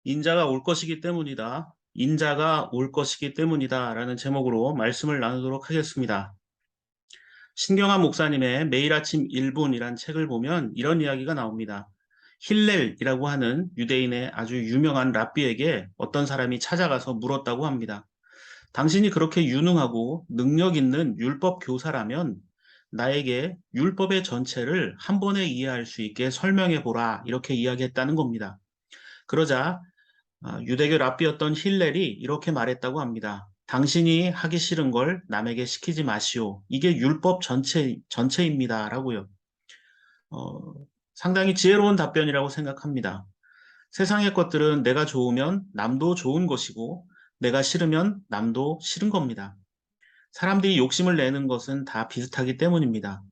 인자가 올 것이기 때문이다. 인자가 올 것이기 때문이다. 라는 제목으로 말씀을 나누도록 하겠습니다. 신경환 목사님의 매일 아침 1분이란 책을 보면 이런 이야기가 나옵니다. 힐렐이라고 하는 유대인의 아주 유명한 랍비에게 어떤 사람이 찾아가서 물었다고 합니다. 당신이 그렇게 유능하고 능력 있는 율법 교사라면 나에게 율법의 전체를 한 번에 이해할 수 있게 설명해 보라. 이렇게 이야기했다는 겁니다. 그러자 유대교 랍비였던 힐렐이 이렇게 말했다고 합니다. 당신이 하기 싫은 걸 남에게 시키지 마시오. 이게 율법 전체입니다. 라고요. 어, 상당히 지혜로운 답변이라고 생각합니다. 세상의 것들은 내가 좋으면 남도 좋은 것이고 내가 싫으면 남도 싫은 겁니다. 사람들이 욕심을 내는 것은 다 비슷하기 때문입니다.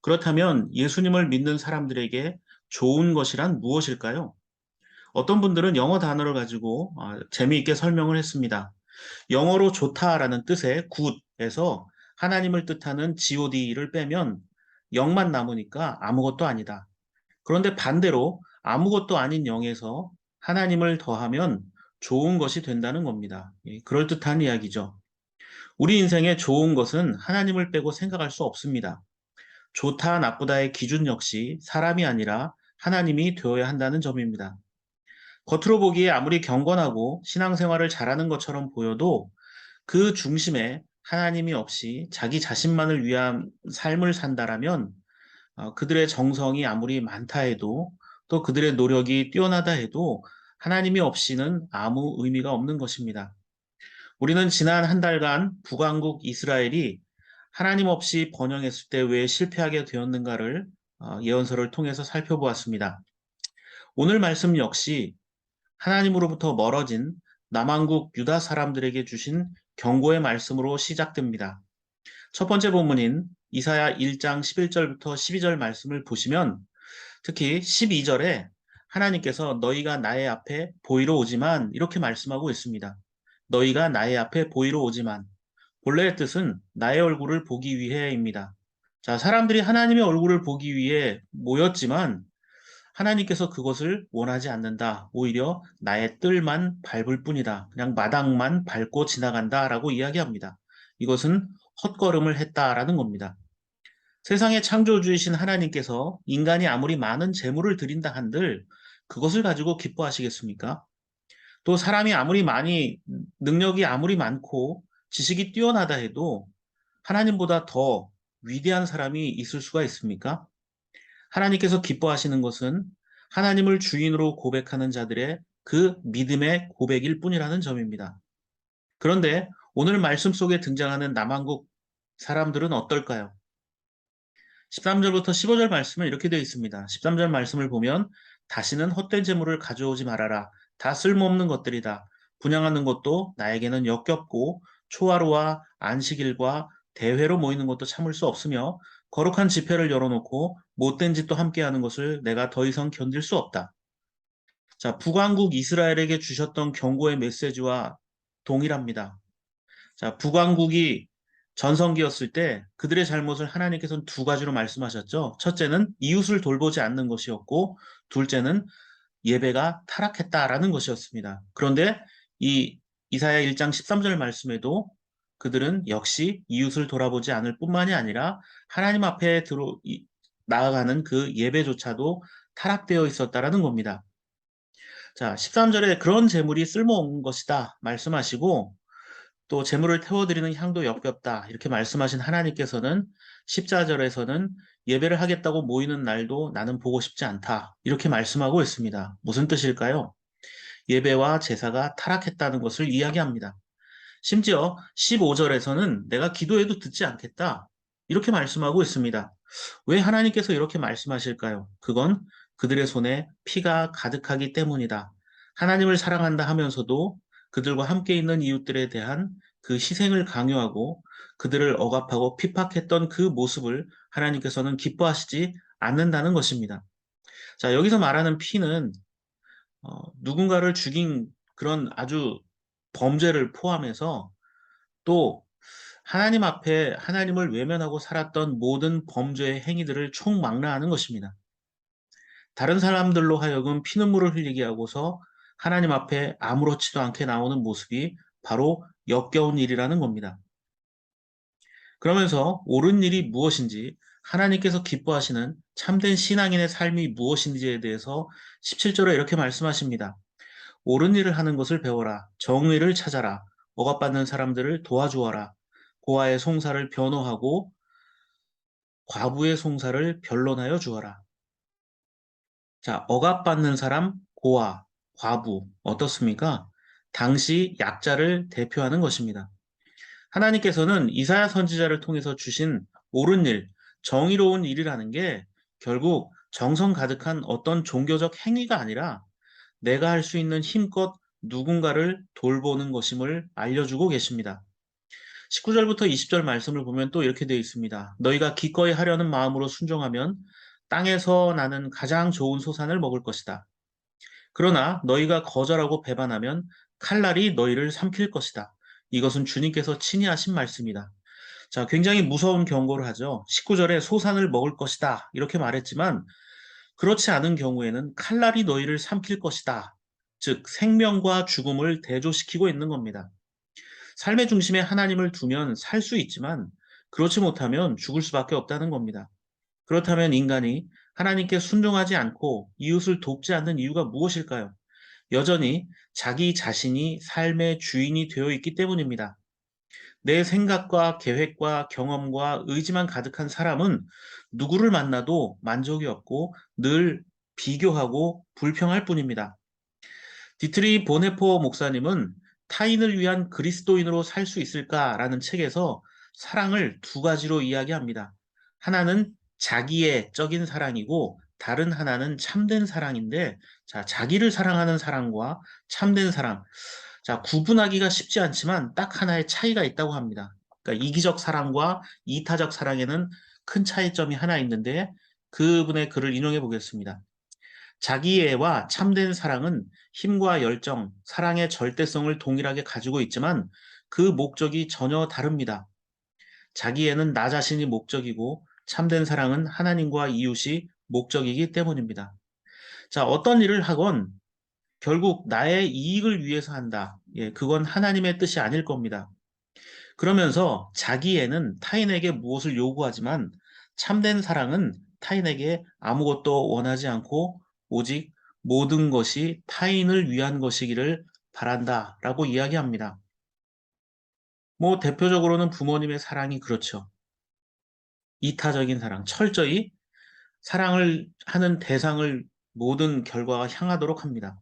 그렇다면 예수님을 믿는 사람들에게 좋은 것이란 무엇일까요? 어떤 분들은 영어 단어를 가지고 재미있게 설명을 했습니다. 영어로 좋다라는 뜻의 good에서 하나님을 뜻하는 god를 빼면 0만 남으니까 아무것도 아니다. 그런데 반대로 아무것도 아닌 0에서 하나님을 더하면 좋은 것이 된다는 겁니다. 그럴듯한 이야기죠. 우리 인생에 좋은 것은 하나님을 빼고 생각할 수 없습니다. 좋다, 나쁘다의 기준 역시 사람이 아니라 하나님이 되어야 한다는 점입니다. 겉으로 보기에 아무리 경건하고 신앙생활을 잘하는 것처럼 보여도 그 중심에 하나님이 없이 자기 자신만을 위한 삶을 산다라면 그들의 정성이 아무리 많다 해도 또 그들의 노력이 뛰어나다 해도 하나님이 없이는 아무 의미가 없는 것입니다. 우리는 지난 한 달간 북왕국 이스라엘이 하나님 없이 번영했을 때 왜 실패하게 되었는가를 예언서를 통해서 살펴보았습니다. 오늘 말씀 역시 하나님으로부터 멀어진 남왕국 유다 사람들에게 주신 경고의 말씀으로 시작됩니다. 첫 번째 본문인 이사야 1장 11절부터 12절 말씀을 보시면 특히 12절에 하나님께서 너희가 나의 앞에 보이러 오지만 이렇게 말씀하고 있습니다. 너희가 나의 앞에 보이러 오지만 본래의 뜻은 나의 얼굴을 보기 위해입니다. 자, 사람들이 하나님의 얼굴을 보기 위해 모였지만 하나님께서 그것을 원하지 않는다. 오히려 나의 뜰만 밟을 뿐이다. 그냥 마당만 밟고 지나간다라고 이야기합니다. 이것은 헛걸음을 했다라는 겁니다. 세상의 창조주이신 하나님께서 인간이 아무리 많은 재물을 드린다 한들 그것을 가지고 기뻐하시겠습니까? 또 사람이 아무리 많이 능력이 아무리 많고 지식이 뛰어나다 해도 하나님보다 더 위대한 사람이 있을 수가 있습니까? 하나님께서 기뻐하시는 것은 하나님을 주인으로 고백하는 자들의 그 믿음의 고백일 뿐이라는 점입니다. 그런데 오늘 말씀 속에 등장하는 남한국 사람들은 어떨까요? 13절부터 15절 말씀은 이렇게 되어 있습니다. 13절 말씀을 보면 다시는 헛된 재물을 가져오지 말아라. 다 쓸모없는 것들이다. 분양하는 것도 나에게는 역겹고 초하루와 안식일과 대회로 모이는 것도 참을 수 없으며 거룩한 집회를 열어놓고 못된 짓도 함께하는 것을 내가 더 이상 견딜 수 없다. 자, 북왕국 이스라엘에게 주셨던 경고의 메시지와 동일합니다. 자, 북왕국이 전성기였을 때 그들의 잘못을 하나님께서는 두 가지로 말씀하셨죠. 첫째는 이웃을 돌보지 않는 것이었고, 둘째는 예배가 타락했다라는 것이었습니다. 그런데 이 이사야 1장 13절 말씀에도 그들은 역시 이웃을 돌아보지 않을 뿐만이 아니라 하나님 앞에 나아가는 그 예배조차도 타락되어 있었다라는 겁니다. 자, 13절에 그런 재물이 쓸모없는 것이다 말씀하시고 또 재물을 태워드리는 향도 역겹다 이렇게 말씀하신 하나님께서는 14절에서는 예배를 하겠다고 모이는 날도 나는 보고 싶지 않다 이렇게 말씀하고 있습니다. 무슨 뜻일까요? 예배와 제사가 타락했다는 것을 이야기합니다. 심지어 15절에서는 내가 기도해도 듣지 않겠다 이렇게 말씀하고 있습니다. 왜 하나님께서 이렇게 말씀하실까요? 그건 그들의 손에 피가 가득하기 때문이다. 하나님을 사랑한다 하면서도 그들과 함께 있는 이웃들에 대한 그 희생을 강요하고 그들을 억압하고 핍박했던 그 모습을 하나님께서는 기뻐하시지 않는다는 것입니다. 자, 여기서 말하는 피는 누군가를 죽인 그런 아주 범죄를 포함해서 또 하나님 앞에 하나님을 외면하고 살았던 모든 범죄의 행위들을 총망라하는 것입니다. 다른 사람들로 하여금 피눈물을 흘리게 하고서 하나님 앞에 아무렇지도 않게 나오는 모습이 바로 역겨운 일이라는 겁니다. 그러면서 옳은 일이 무엇인지, 하나님께서 기뻐하시는 참된 신앙인의 삶이 무엇인지에 대해서 17절에 이렇게 말씀하십니다. 옳은 일을 하는 것을 배워라. 정의를 찾아라. 억압받는 사람들을 도와주어라. 고아의 송사를 변호하고 과부의 송사를 변론하여 주어라. 자, 억압받는 사람, 고아, 과부, 어떻습니까? 당시 약자를 대표하는 것입니다. 하나님께서는 이사야 선지자를 통해서 주신 옳은 일, 정의로운 일이라는 게 결국 정성 가득한 어떤 종교적 행위가 아니라 내가 할 수 있는 힘껏 누군가를 돌보는 것임을 알려주고 계십니다. 19절부터 20절 말씀을 보면 또 이렇게 되어 있습니다. 너희가 기꺼이 하려는 마음으로 순종하면 땅에서 나는 가장 좋은 소산을 먹을 것이다. 그러나 너희가 거절하고 배반하면 칼날이 너희를 삼킬 것이다. 이것은 주님께서 친히 하신 말씀이다. 자, 굉장히 무서운 경고를 하죠. 19절에 소산을 먹을 것이다. 이렇게 말했지만 그렇지 않은 경우에는 칼날이 너희를 삼킬 것이다. 즉, 생명과 죽음을 대조시키고 있는 겁니다. 삶의 중심에 하나님을 두면 살 수 있지만 그렇지 못하면 죽을 수밖에 없다는 겁니다. 그렇다면 인간이 하나님께 순종하지 않고 이웃을 돕지 않는 이유가 무엇일까요? 여전히 자기 자신이 삶의 주인이 되어 있기 때문입니다. 내 생각과 계획과 경험과 의지만 가득한 사람은 누구를 만나도 만족이 없고 늘 비교하고 불평할 뿐입니다. 디트리 보네포 목사님은 타인을 위한 그리스도인으로 살 수 있을까라는 책에서 사랑을 두 가지로 이야기합니다. 하나는 자기애적인 사랑이고 다른 하나는 참된 사랑인데, 자, 자기를 사랑하는 사랑과 참된 사랑. 자, 구분하기가 쉽지 않지만 딱 하나의 차이가 있다고 합니다. 그러니까 이기적 사랑과 이타적 사랑에는 큰 차이점이 하나 있는데 그분의 글을 인용해 보겠습니다. 자기애와 참된 사랑은 힘과 열정, 사랑의 절대성을 동일하게 가지고 있지만 그 목적이 전혀 다릅니다. 자기애는 나 자신이 목적이고 참된 사랑은 하나님과 이웃이 목적이기 때문입니다. 자, 어떤 일을 하건 결국 나의 이익을 위해서 한다. 예, 그건 하나님의 뜻이 아닐 겁니다. 그러면서 자기애는 타인에게 무엇을 요구하지만 참된 사랑은 타인에게 아무것도 원하지 않고 오직 모든 것이 타인을 위한 것이기를 바란다라고 이야기합니다. 뭐 대표적으로는 부모님의 사랑이 그렇죠. 이타적인 사랑, 철저히 사랑을 하는 대상을 모든 결과가 향하도록 합니다.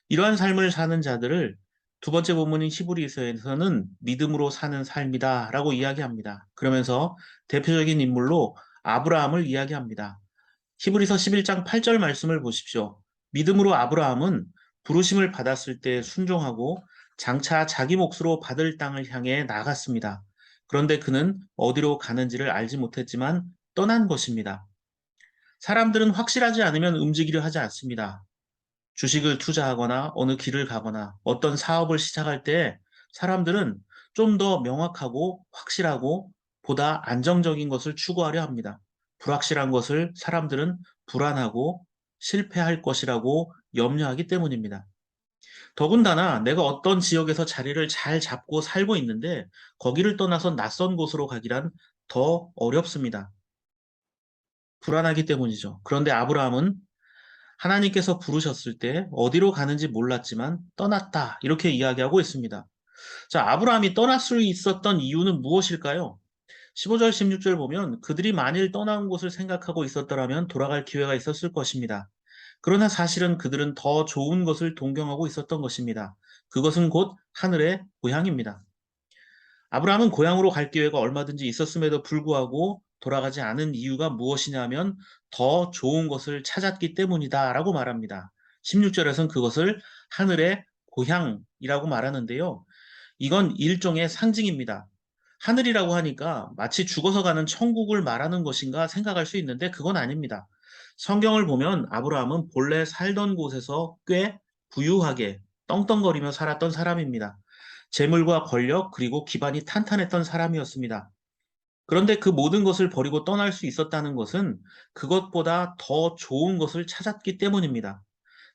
이러한 삶을 사는 자들을 두 번째 본문인 히브리서에서는 믿음으로 사는 삶이다라고 이야기합니다. 그러면서 대표적인 인물로 아브라함을 이야기합니다. 히브리서 11장 8절 말씀을 보십시오. 믿음으로 아브라함은 부르심을 받았을 때 순종하고 장차 자기 몫으로 받을 땅을 향해 나갔습니다. 그런데 그는 어디로 가는지를 알지 못했지만 떠난 것입니다. 사람들은 확실하지 않으면 움직이려 하지 않습니다. 주식을 투자하거나 어느 길을 가거나 어떤 사업을 시작할 때 사람들은 좀 더 명확하고 확실하고 보다 안정적인 것을 추구하려 합니다. 불확실한 것을 사람들은 불안하고 실패할 것이라고 염려하기 때문입니다. 더군다나 내가 어떤 지역에서 자리를 잘 잡고 살고 있는데 거기를 떠나서 낯선 곳으로 가기란 더 어렵습니다. 불안하기 때문이죠. 그런데 아브라함은 하나님께서 부르셨을 때 어디로 가는지 몰랐지만 떠났다. 이렇게 이야기하고 있습니다. 자, 아브라함이 떠날 수 있었던 이유는 무엇일까요? 15절, 16절 보면 그들이 만일 떠나온 곳을 생각하고 있었더라면 돌아갈 기회가 있었을 것입니다. 그러나 사실은 그들은 더 좋은 것을 동경하고 있었던 것입니다. 그것은 곧 하늘의 고향입니다. 아브라함은 고향으로 갈 기회가 얼마든지 있었음에도 불구하고 돌아가지 않은 이유가 무엇이냐면 더 좋은 것을 찾았기 때문이다라고 말합니다. 16절에서는 그것을 하늘의 고향이라고 말하는데요. 이건 일종의 상징입니다. 하늘이라고 하니까 마치 죽어서 가는 천국을 말하는 것인가 생각할 수 있는데 그건 아닙니다. 성경을 보면 아브라함은 본래 살던 곳에서 꽤 부유하게 떵떵거리며 살았던 사람입니다. 재물과 권력 그리고 기반이 탄탄했던 사람이었습니다. 그런데 그 모든 것을 버리고 떠날 수 있었다는 것은 그것보다 더 좋은 것을 찾았기 때문입니다.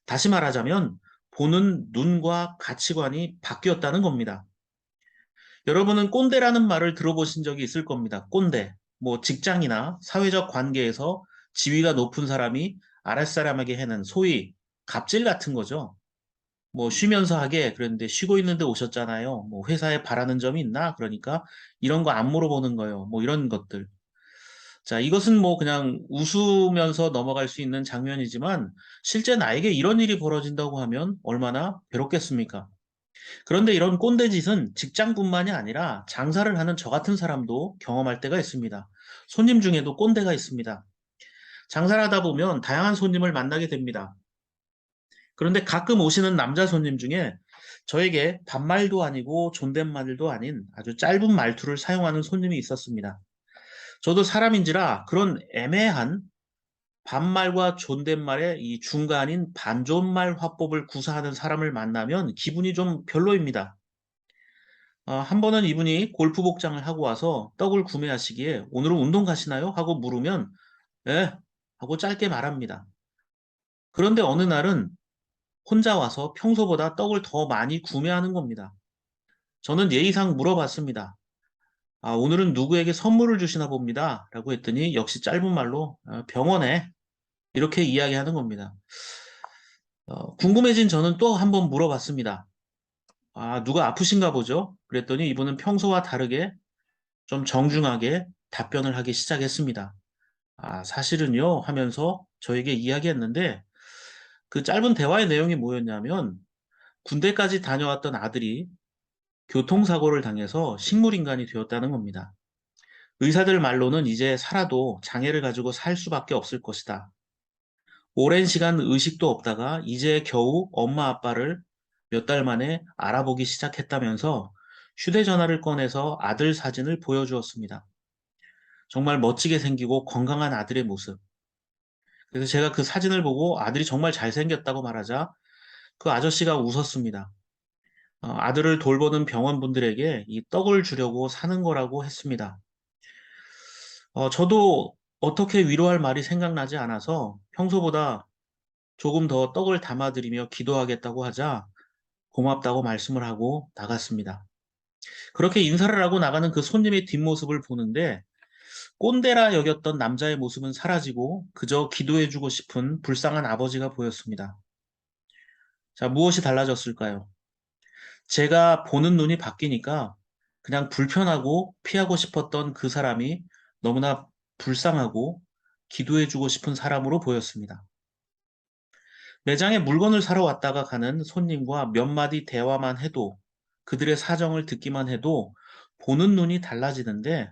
다시 말하자면 보는 눈과 가치관이 바뀌었다는 겁니다. 여러분은 꼰대라는 말을 들어보신 적이 있을 겁니다. 꼰대. 뭐 직장이나 사회적 관계에서 지위가 높은 사람이 아랫사람에게 해는 소위 갑질 같은 거죠. 뭐 쉬면서 하게 그랬는데 쉬고 있는데 오셨잖아요. 뭐 회사에 바라는 점이 있나? 그러니까 이런 거 안 물어보는 거예요. 뭐 이런 것들. 자, 이것은 뭐 그냥 웃으면서 넘어갈 수 있는 장면이지만 실제 나에게 이런 일이 벌어진다고 하면 얼마나 괴롭겠습니까? 그런데 이런 꼰대 짓은 직장뿐만이 아니라 장사를 하는 저 같은 사람도 경험할 때가 있습니다. 손님 중에도 꼰대가 있습니다. 장사를 하다 보면 다양한 손님을 만나게 됩니다. 그런데 가끔 오시는 남자 손님 중에 저에게 반말도 아니고 존댓말도 아닌 아주 짧은 말투를 사용하는 손님이 있었습니다. 저도 사람인지라 그런 애매한 반말과 존댓말의 이 중간인 반존말 화법을 구사하는 사람을 만나면 기분이 좀 별로입니다. 한 번은 이분이 골프 복장을 하고 와서 떡을 구매하시기에 오늘은 운동 가시나요? 하고 물으면 예, 하고 짧게 말합니다. 그런데 어느 날은 혼자 와서 평소보다 떡을 더 많이 구매하는 겁니다. 저는 예의상 물어봤습니다. 오늘은 누구에게 선물을 주시나 봅니다. 라고 했더니 역시 짧은 말로 병원에 이렇게 이야기하는 겁니다. 궁금해진 저는 또 한 번 물어봤습니다. 누가 아프신가 보죠? 그랬더니 이분은 평소와 다르게 좀 정중하게 답변을 하기 시작했습니다. 사실은요 하면서 저에게 이야기했는데 그 짧은 대화의 내용이 뭐였냐면 군대까지 다녀왔던 아들이 교통사고를 당해서 식물인간이 되었다는 겁니다. 의사들 말로는 이제 살아도 장애를 가지고 살 수밖에 없을 것이다. 오랜 시간 의식도 없다가 이제 겨우 엄마 아빠를 몇 달 만에 알아보기 시작했다면서 휴대전화를 꺼내서 아들 사진을 보여주었습니다. 정말 멋지게 생기고 건강한 아들의 모습. 그래서 제가 그 사진을 보고 아들이 정말 잘생겼다고 말하자 그 아저씨가 웃었습니다. 아들을 돌보는 병원분들에게 이 떡을 주려고 사는 거라고 했습니다. 저도 어떻게 위로할 말이 생각나지 않아서 평소보다 조금 더 떡을 담아드리며 기도하겠다고 하자 고맙다고 말씀을 하고 나갔습니다. 그렇게 인사를 하고 나가는 그 손님의 뒷모습을 보는데 꼰대라 여겼던 남자의 모습은 사라지고 그저 기도해주고 싶은 불쌍한 아버지가 보였습니다. 자, 무엇이 달라졌을까요? 제가 보는 눈이 바뀌니까 그냥 불편하고 피하고 싶었던 그 사람이 너무나 불쌍하고 기도해주고 싶은 사람으로 보였습니다. 매장에 물건을 사러 왔다가 가는 손님과 몇 마디 대화만 해도 그들의 사정을 듣기만 해도 보는 눈이 달라지는데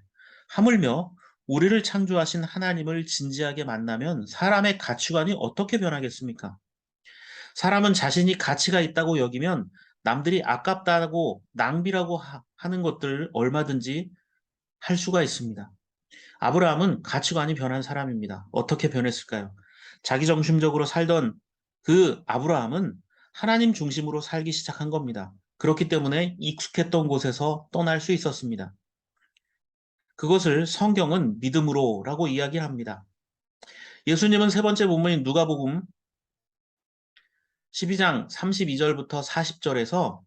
하물며 우리를 창조하신 하나님을 진지하게 만나면 사람의 가치관이 어떻게 변하겠습니까? 사람은 자신이 가치가 있다고 여기면 남들이 아깝다고 낭비라고 하는 것들을 얼마든지 할 수가 있습니다. 아브라함은 가치관이 변한 사람입니다. 어떻게 변했을까요? 자기중심적으로 살던 그 아브라함은 하나님 중심으로 살기 시작한 겁니다. 그렇기 때문에 익숙했던 곳에서 떠날 수 있었습니다. 그것을 성경은 믿음으로라고 이야기합니다. 예수님은 세 번째 본문인 누가복음 12장 32절부터 40절에서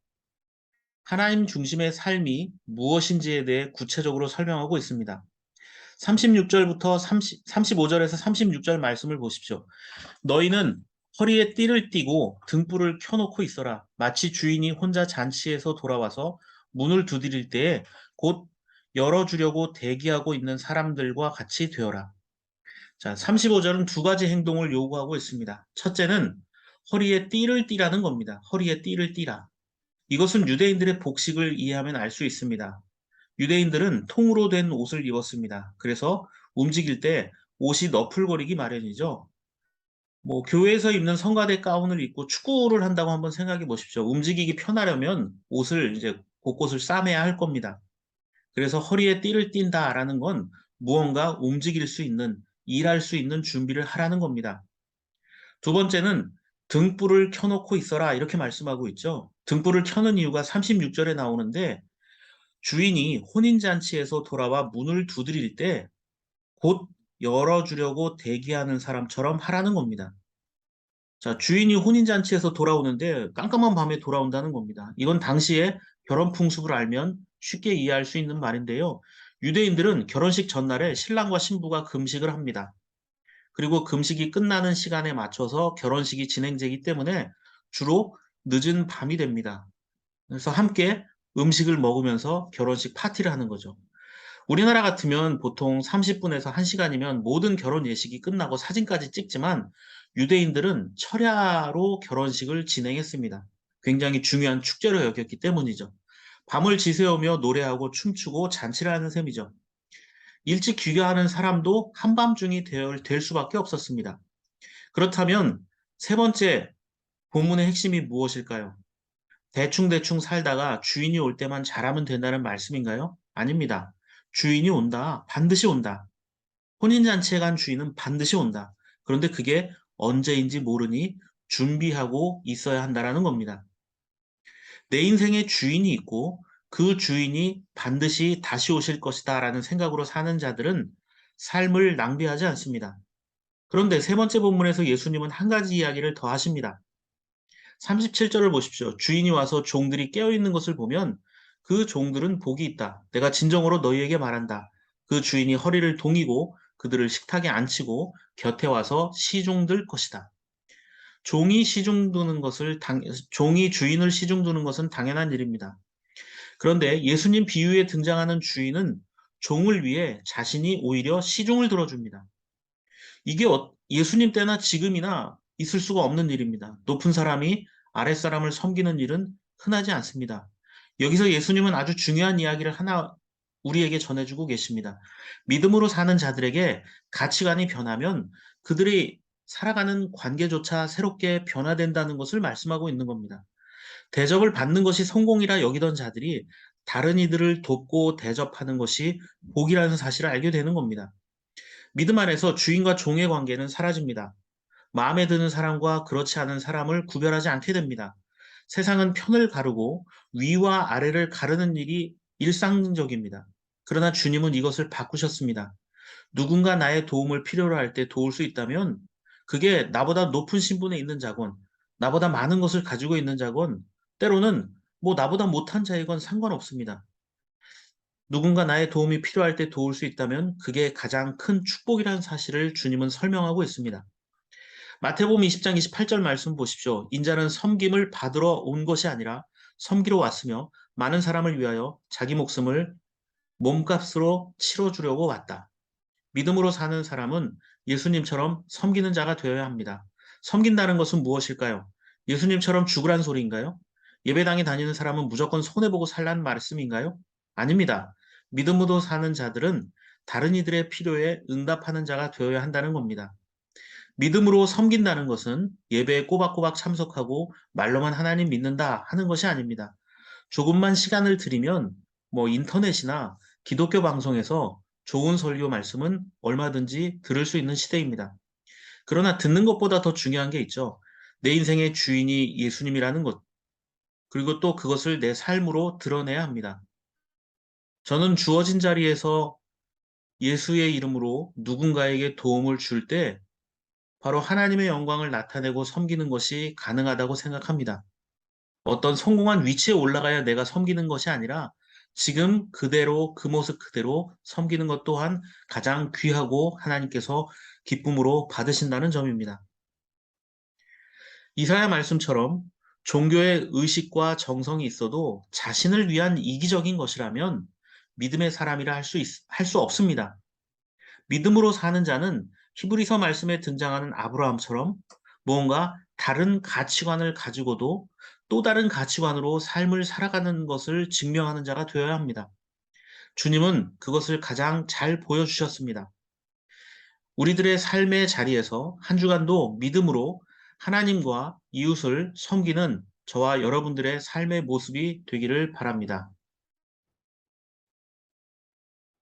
하나님 중심의 삶이 무엇인지에 대해 구체적으로 설명하고 있습니다. 36절부터 35절에서 36절 말씀을 보십시오. 너희는 허리에 띠를 띠고 등불을 켜놓고 있어라. 마치 주인이 혼자 잔치에서 돌아와서 문을 두드릴 때에 곧 열어주려고 대기하고 있는 사람들과 같이 되어라. 자, 35절은 두 가지 행동을 요구하고 있습니다. 첫째는 허리에 띠를 띠라는 겁니다. 허리에 띠를 띠라. 이것은 유대인들의 복식을 이해하면 알 수 있습니다. 유대인들은 통으로 된 옷을 입었습니다. 그래서 움직일 때 옷이 너풀거리기 마련이죠. 뭐 교회에서 입는 성가대 가운을 입고 축구를 한다고 한번 생각해 보십시오. 움직이기 편하려면 옷을 이제 곳곳을 싸매야 할 겁니다. 그래서 허리에 띠를 띈다라는 건 무언가 움직일 수 있는, 일할 수 있는 준비를 하라는 겁니다. 두 번째는 등불을 켜놓고 있어라 이렇게 말씀하고 있죠. 등불을 켜는 이유가 36절에 나오는데 주인이 혼인잔치에서 돌아와 문을 두드릴 때 곧 열어주려고 대기하는 사람처럼 하라는 겁니다. 자, 주인이 혼인잔치에서 돌아오는데 깜깜한 밤에 돌아온다는 겁니다. 이건 당시에 결혼 풍습을 알면 쉽게 이해할 수 있는 말인데요. 유대인들은 결혼식 전날에 신랑과 신부가 금식을 합니다. 그리고 금식이 끝나는 시간에 맞춰서 결혼식이 진행되기 때문에 주로 늦은 밤이 됩니다. 그래서 함께 음식을 먹으면서 결혼식 파티를 하는 거죠. 우리나라 같으면 보통 30분에서 1시간이면 모든 결혼 예식이 끝나고 사진까지 찍지만 유대인들은 철야로 결혼식을 진행했습니다. 굉장히 중요한 축제로 여겼기 때문이죠. 밤을 지새우며 노래하고 춤추고 잔치를 하는 셈이죠. 일찍 귀가하는 사람도 한밤중이 될 수밖에 없었습니다. 그렇다면 세 번째 본문의 핵심이 무엇일까요? 대충대충 살다가 주인이 올 때만 잘하면 된다는 말씀인가요? 아닙니다. 주인이 온다. 반드시 온다. 혼인잔치에 간 주인은 반드시 온다. 그런데 그게 언제인지 모르니 준비하고 있어야 한다라는 겁니다. 내 인생에 주인이 있고 그 주인이 반드시 다시 오실 것이다 라는 생각으로 사는 자들은 삶을 낭비하지 않습니다. 그런데 세 번째 본문에서 예수님은 한 가지 이야기를 더 하십니다. 37절을 보십시오. 주인이 와서 종들이 깨어있는 것을 보면 그 종들은 복이 있다. 내가 진정으로 너희에게 말한다. 그 주인이 허리를 동이고 그들을 식탁에 앉히고 곁에 와서 시중들 것이다. 종이 주인을 시중두는 것은 당연한 일입니다. 그런데 예수님 비유에 등장하는 주인은 종을 위해 자신이 오히려 시중을 들어줍니다. 이게 예수님 때나 지금이나 있을 수가 없는 일입니다. 높은 사람이 아랫사람을 섬기는 일은 흔하지 않습니다. 여기서 예수님은 아주 중요한 이야기를 하나 우리에게 전해주고 계십니다. 믿음으로 사는 자들에게 가치관이 변하면 그들이 살아가는 관계조차 새롭게 변화된다는 것을 말씀하고 있는 겁니다. 대접을 받는 것이 성공이라 여기던 자들이 다른 이들을 돕고 대접하는 것이 복이라는 사실을 알게 되는 겁니다. 믿음 안에서 주인과 종의 관계는 사라집니다. 마음에 드는 사람과 그렇지 않은 사람을 구별하지 않게 됩니다. 세상은 편을 가르고 위와 아래를 가르는 일이 일상적입니다. 그러나 주님은 이것을 바꾸셨습니다. 누군가 나의 도움을 필요로 할 때 도울 수 있다면 그게 나보다 높은 신분에 있는 자건, 나보다 많은 것을 가지고 있는 자건, 때로는 뭐 나보다 못한 자이건 상관없습니다. 누군가 나의 도움이 필요할 때 도울 수 있다면 그게 가장 큰 축복이라는 사실을 주님은 설명하고 있습니다. 마태복음 20장 28절 말씀 보십시오. 인자는 섬김을 받으러 온 것이 아니라 섬기러 왔으며 많은 사람을 위하여 자기 목숨을 몸값으로 치러주려고 왔다. 믿음으로 사는 사람은 예수님처럼 섬기는 자가 되어야 합니다. 섬긴다는 것은 무엇일까요? 예수님처럼 죽으란 소리인가요? 예배당에 다니는 사람은 무조건 손해보고 살라는 말씀인가요? 아닙니다. 믿음으로 사는 자들은 다른 이들의 필요에 응답하는 자가 되어야 한다는 겁니다. 믿음으로 섬긴다는 것은 예배에 꼬박꼬박 참석하고 말로만 하나님 믿는다 하는 것이 아닙니다. 조금만 시간을 들이면 인터넷이나 기독교 방송에서 좋은 설교 말씀은 얼마든지 들을 수 있는 시대입니다. 그러나 듣는 것보다 더 중요한 게 있죠. 내 인생의 주인이 예수님이라는 것, 그리고 또 그것을 내 삶으로 드러내야 합니다. 저는 주어진 자리에서 예수의 이름으로 누군가에게 도움을 줄 때 바로 하나님의 영광을 나타내고 섬기는 것이 가능하다고 생각합니다. 어떤 성공한 위치에 올라가야 내가 섬기는 것이 아니라 지금 그대로 그 모습 그대로 섬기는 것 또한 가장 귀하고 하나님께서 기쁨으로 받으신다는 점입니다. 이사야 말씀처럼 종교의 의식과 정성이 있어도 자신을 위한 이기적인 것이라면 믿음의 사람이라 할 수 없습니다. 믿음으로 사는 자는 히브리서 말씀에 등장하는 아브라함처럼 무언가 다른 가치관을 가지고도 또 다른 가치관으로 삶을 살아가는 것을 증명하는 자가 되어야 합니다. 주님은 그것을 가장 잘 보여주셨습니다. 우리들의 삶의 자리에서 한 주간도 믿음으로 하나님과 이웃을 섬기는 저와 여러분들의 삶의 모습이 되기를 바랍니다.